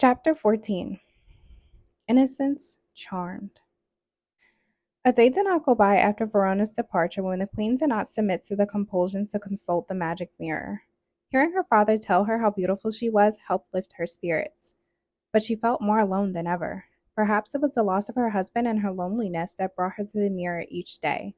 Chapter 14. Innocence Charmed. A day did not go by after Verona's departure when the queen did not submit to the compulsion to consult the magic mirror. Hearing her father tell her how beautiful she was helped lift her spirits, but she felt more alone than ever. Perhaps it was the loss of her husband and her loneliness that brought her to the mirror each day.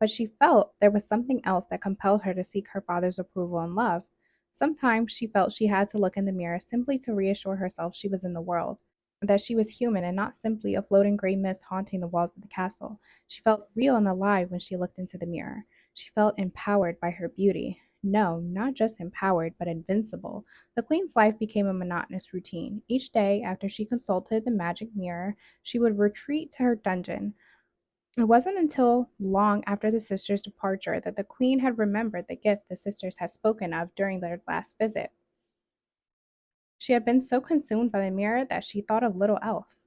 But she felt there was something else that compelled her to seek her father's approval and love. Sometimes she felt she had to look in the mirror simply to reassure herself she was in the world, that she was human and not simply a floating gray mist haunting the walls of the castle. She felt real and alive when she looked into the mirror. She felt empowered by her beauty. No, not just empowered, but invincible. The queen's life became a monotonous routine. Each day, after she consulted the magic mirror, she would retreat to her dungeon. It wasn't until long after the sisters' departure that the queen had remembered the gift the sisters had spoken of during their last visit. She had been so consumed by the mirror that she thought of little else.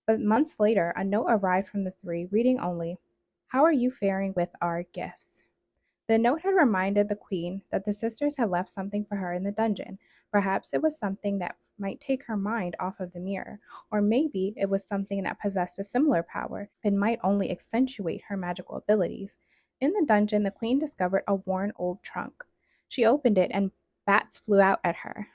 But months later, a note arrived from the three, reading only, "How are you faring with our gifts?" The note had reminded the queen that the sisters had left something for her in the dungeon. Perhaps it was something that might take her mind off of the mirror, or maybe it was something that possessed a similar power and might only accentuate her magical abilities. In the dungeon, the queen discovered a worn old trunk. She opened it and bats flew out at her.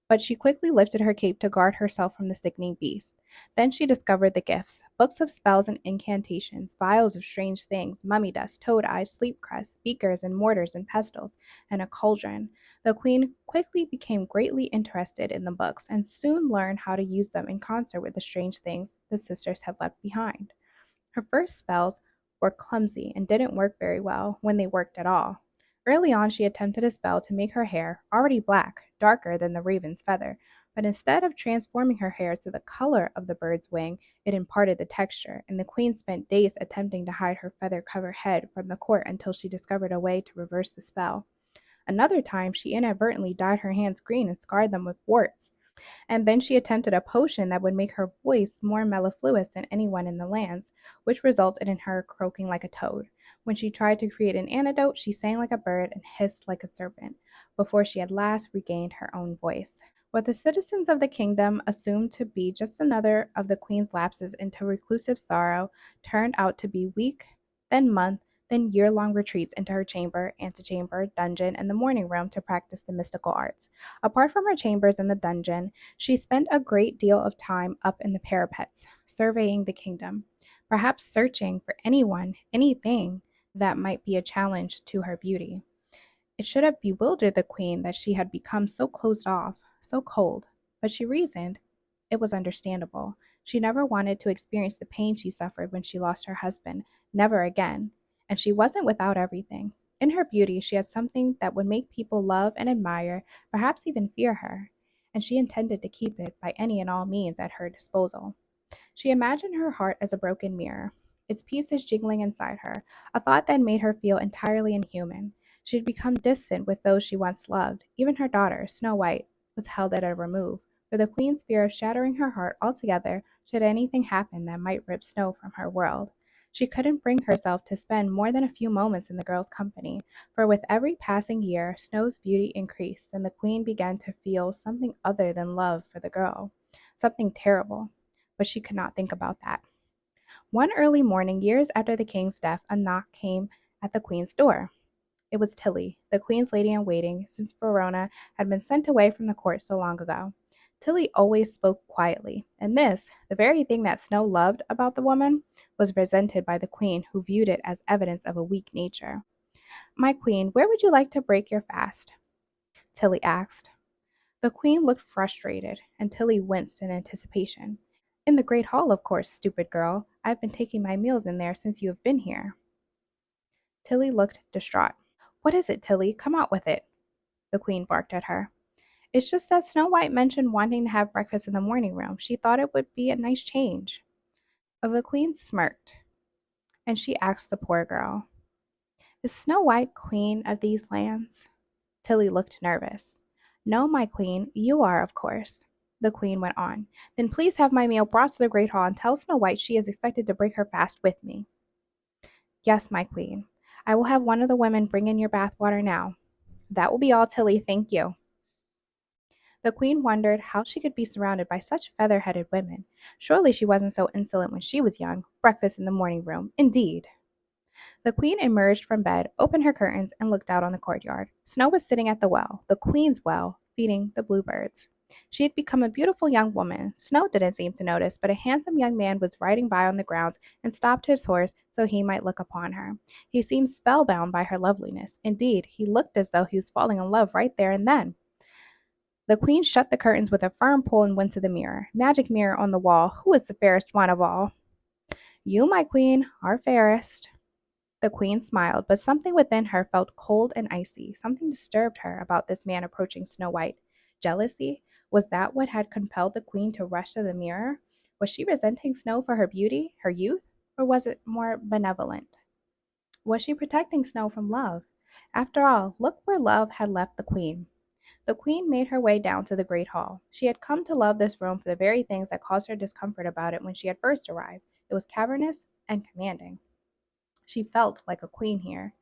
But she quickly lifted her cape to guard herself from the sickening beast. Then she discovered the gifts: books of spells and incantations, vials of strange things, mummy dust, toad eyes, sleep crust, beakers and mortars and pestles, and a cauldron. The queen quickly became greatly interested in the books and soon learned how to use them in concert with the strange things the sisters had left behind. Her first spells were clumsy and didn't work very well when they worked at all. Early on, she attempted a spell to make her hair, already black, darker than the raven's feather, but instead of transforming her hair to the color of the bird's wing, it imparted the texture, and the queen spent days attempting to hide her feather covered head from the court until she discovered a way to reverse the spell. Another time, she inadvertently dyed her hands green and scarred them with warts. And then she attempted a potion that would make her voice more mellifluous than anyone in the lands, which resulted in her croaking like a toad. When she tried to create an antidote, she sang like a bird and hissed like a serpent, before she at last regained her own voice. What the citizens of the kingdom assumed to be just another of the queen's lapses into reclusive sorrow turned out to be week, then month, then year-long retreats into her chamber, antechamber, dungeon, and the morning room to practice the mystical arts. Apart from her chambers in the dungeon, she spent a great deal of time up in the parapets, surveying the kingdom, perhaps searching for anyone, anything that might be a challenge to her beauty. It should have bewildered the queen that she had become so closed off, so cold, but she reasoned it was understandable. She never wanted to experience the pain she suffered when she lost her husband, never again, and she wasn't without everything. In her beauty, she had something that would make people love and admire, perhaps even fear her, and she intended to keep it by any and all means at her disposal. She imagined her heart as a broken mirror, its pieces jingling inside her, a thought that made her feel entirely inhuman. She had become distant with those she once loved. Even her daughter, Snow White, was held at a remove, for the queen's fear of shattering her heart altogether should anything happen that might rip Snow from her world. She couldn't bring herself to spend more than a few moments in the girl's company, for with every passing year, Snow's beauty increased, and the queen began to feel something other than love for the girl, something terrible. But she could not think about that. One early morning, years after the king's death, a knock came at the queen's door. It was Tilly, the queen's lady in waiting, since Verona had been sent away from the court so long ago. Tilly always spoke quietly, and this, the very thing that Snow loved about the woman, was resented by the queen, who viewed it as evidence of a weak nature. "My queen, where would you like to break your fast?" Tilly asked. The queen looked frustrated, and Tilly winced in anticipation. "In the great hall, of course, stupid girl. I've been taking my meals in there since you have been here." Tilly looked distraught. "What is it, Tilly? Come out with it," the queen barked at her. "It's just that Snow White mentioned wanting to have breakfast in the morning room. She thought it would be a nice change." The queen smirked, and she asked the poor girl, "Is Snow White queen of these lands?" Tilly looked nervous. "No, my queen, you are, of course." The queen went on. "Then please have my meal brought to the great hall and tell Snow White she is expected to break her fast with me." "Yes, my queen. I will have one of the women bring in your bath water now." "That will be all, Tilly, thank you." The queen wondered how she could be surrounded by such feather headed women. Surely she wasn't so insolent when she was young. Breakfast in the morning room, indeed. The queen emerged from bed, opened her curtains, and looked out on the courtyard. Snow was sitting at the well, the queen's well, feeding the bluebirds. She had become a beautiful young woman. Snow didn't seem to notice, but a handsome young man was riding by on the grounds and stopped his horse so he might look upon her. He seemed spellbound by her loveliness. Indeed, he looked as though he was falling in love right there and then. The queen shut the curtains with a firm pull and went to the mirror. Magic mirror on the wall, who is the fairest one of all? You, my queen, are fairest. The queen smiled, but something within her felt cold and icy. Something disturbed her about this man approaching Snow White. Jealousy? Was that what had compelled the queen to rush to the mirror? Was she resenting Snow for her beauty, her youth, or was it more benevolent? Was she protecting Snow from love? After all, look where love had left the queen. The queen made her way down to the great hall. She had come to love this room for the very things that caused her discomfort about it when she had first arrived. It was cavernous and commanding. She felt like a queen here,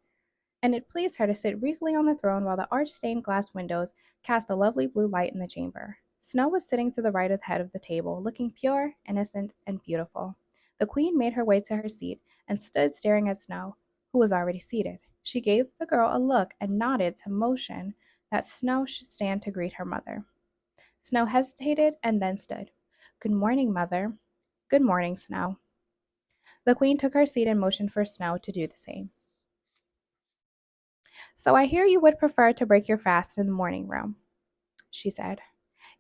and it pleased her to sit regally on the throne while the arched stained glass windows cast a lovely blue light in the chamber. Snow was sitting to the right of the head of the table, looking pure, innocent, and beautiful. The queen made her way to her seat and stood staring at Snow, who was already seated. She gave the girl a look and nodded to motion that Snow should stand to greet her mother. Snow hesitated and then stood. Good morning, mother. Good morning, Snow. The queen took her seat and motioned for Snow to do the same. So I hear you would prefer to break your fast in the morning room, she said.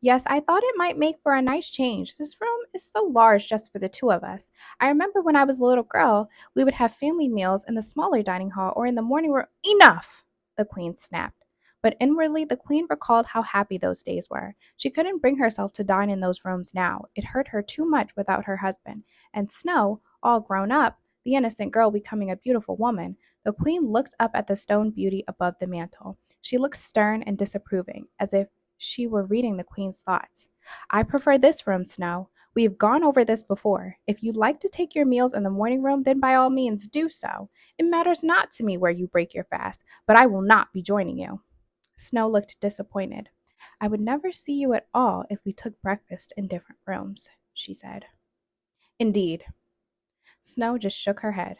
Yes, I thought it might make for a nice change. This room is so large just for the two of us. I remember when I was a little girl, we would have family meals in the smaller dining hall or in the morning room. Enough! The queen snapped. But inwardly, the queen recalled how happy those days were. She couldn't bring herself to dine in those rooms now. It hurt her too much without her husband. And Snow, all grown up, the innocent girl becoming a beautiful woman, the queen looked up at the stone beauty above the mantel. She looked stern and disapproving, as if she were reading the queen's thoughts. I prefer this room, Snow. We have gone over this before. If you'd like to take your meals in the morning room, then by all means do so. It matters not to me where you break your fast, but I will not be joining you. Snow looked disappointed. I would never see you at all if we took breakfast in different rooms, she said. Indeed. Snow just shook her head.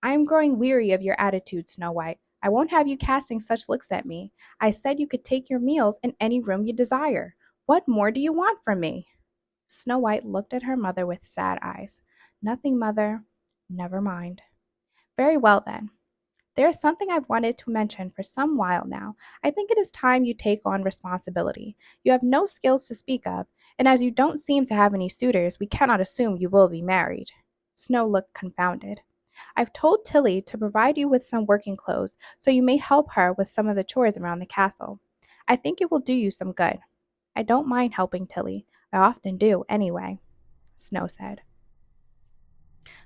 I am growing weary of your attitude, Snow White. I won't have you casting such looks at me. I said you could take your meals in any room you desire. What more do you want from me? Snow White looked at her mother with sad eyes. Nothing, mother. Never mind. Very well, then. There is something I've wanted to mention for some while now. I think it is time you take on responsibility. You have no skills to speak of, and as you don't seem to have any suitors, we cannot assume you will be married. Snow looked confounded. I've told Tilly to provide you with some working clothes so you may help her with some of the chores around the castle. I think it will do you some good. I don't mind helping Tilly. I often do, anyway, Snow said.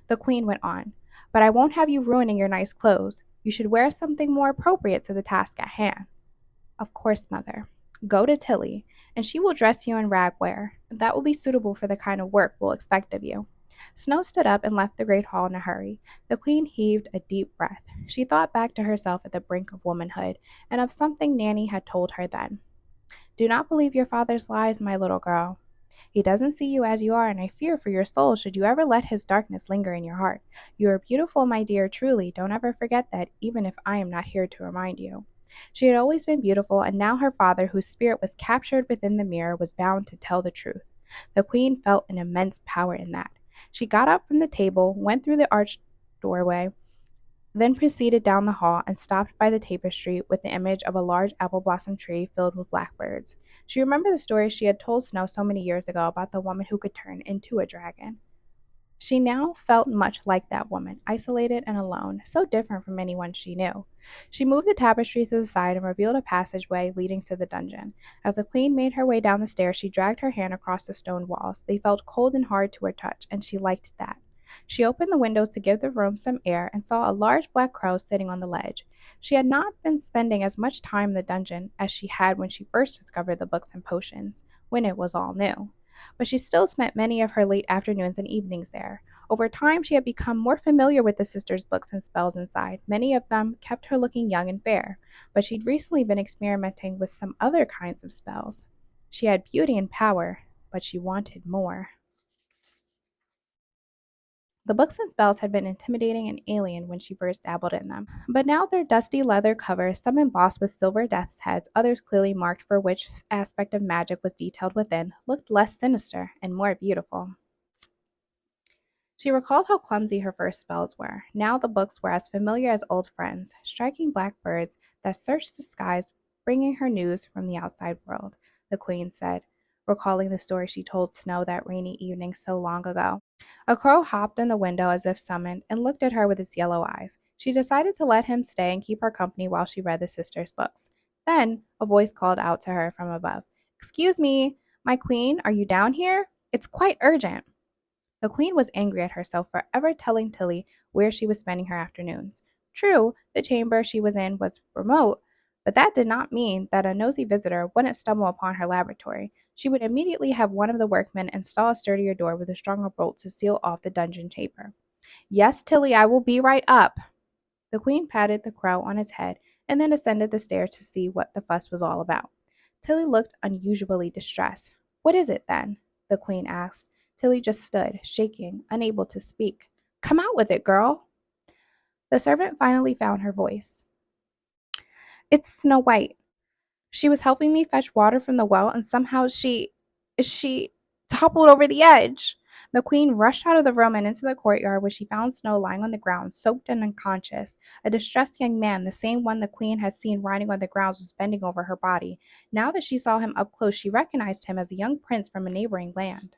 The queen went on, but I won't have you ruining your nice clothes. You should wear something more appropriate to the task at hand. Of course, mother. Go to Tilly, and she will dress you in rag wear. That will be suitable for the kind of work we'll expect of you. Snow stood up and left the great hall in a hurry. The queen heaved a deep breath. She thought back to herself at the brink of womanhood, and of something Nanny had told her then. Do not believe your father's lies, my little girl. He doesn't see you as you are, and I fear for your soul should you ever let his darkness linger in your heart. You are beautiful, my dear, truly. Don't ever forget that, even if I am not here to remind you. She had always been beautiful, and now her father, whose spirit was captured within the mirror, was bound to tell the truth. The queen felt an immense power in that. She got up from the table, went through the arched doorway, then proceeded down the hall and stopped by the tapestry with the image of a large apple blossom tree filled with blackbirds. She remembered the story she had told Snow so many years ago about the woman who could turn into a dragon. She now felt much like that woman, isolated and alone, so different from anyone she knew. She moved the tapestry to the side and revealed a passageway leading to the dungeon. As the queen made her way down the stairs, she dragged her hand across the stone walls. They felt cold and hard to her touch, and she liked that. She opened the windows to give the room some air and saw a large black crow sitting on the ledge. She had not been spending as much time in the dungeon as she had when she first discovered the books and potions, when it was all new. But she still spent many of her late afternoons and evenings there. Over time, she had become more familiar with the sisters' books and spells inside. Many of them kept her looking young and fair, but she'd recently been experimenting with some other kinds of spells. She had beauty and power, but she wanted more. The books and spells had been intimidating and alien when she first dabbled in them, but now their dusty leather covers, some embossed with silver death's heads, others clearly marked for which aspect of magic was detailed within, looked less sinister and more beautiful. She recalled how clumsy her first spells were. Now the books were as familiar as old friends, striking black birds that searched the skies, bringing her news from the outside world, the queen said, recalling the story she told Snow that rainy evening so long ago. A crow hopped in the window as if summoned and looked at her with its yellow eyes. She decided to let him stay and keep her company while she read the sisters' books. Then a voice called out to her from above, "Excuse me, my queen, are you down here? It's quite urgent." The queen was angry at herself for ever telling Tilly where she was spending her afternoons. True, the chamber she was in was remote, but that did not mean that a nosy visitor wouldn't stumble upon her laboratory. She would immediately have one of the workmen install a sturdier door with a stronger bolt to seal off the dungeon chamber. "Yes, Tilly, I will be right up." The queen patted the crow on its head and then ascended the stairs to see what the fuss was all about. Tilly looked unusually distressed. "What is it, then?" the queen asked. Tilly just stood, shaking, unable to speak. "Come out with it, girl." The servant finally found her voice. "It's Snow White. She was helping me fetch water from the well, and somehow she toppled over the edge." The queen rushed out of the room and into the courtyard, where she found Snow lying on the ground, soaked and unconscious. A distressed young man, the same one the queen had seen riding on the grounds, was bending over her body. Now that she saw him up close, she recognized him as the young prince from a neighboring land.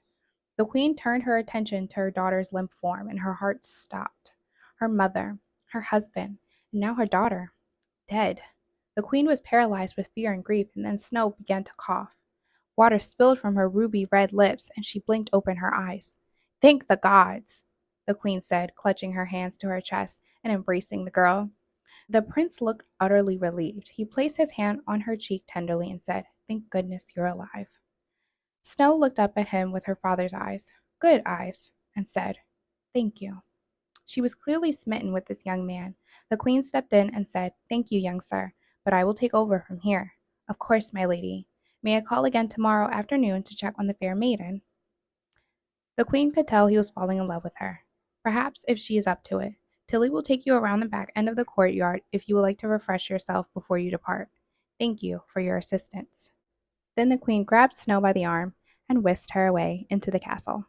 The queen turned her attention to her daughter's limp form, and her heart stopped. Her mother, her husband, and now her daughter, dead. The queen was paralyzed with fear and grief, and then Snow began to cough. Water spilled from her ruby red lips, and she blinked open her eyes. "Thank the gods," the queen said, clutching her hands to her chest and embracing the girl. The prince looked utterly relieved. He placed his hand on her cheek tenderly and said, "Thank goodness you're alive." Snow looked up at him with her father's eyes, good eyes, and said, "Thank you." She was clearly smitten with this young man. The queen stepped in and said, "Thank you, young sir, but I will take over from here." "Of course, my lady. May I call again tomorrow afternoon to check on the fair maiden?" The queen could tell he was falling in love with her. "Perhaps, if she is up to it. Tilly will take you around the back end of the courtyard if you would like to refresh yourself before you depart. Thank you for your assistance." Then the queen grabbed Snow by the arm and whisked her away into the castle.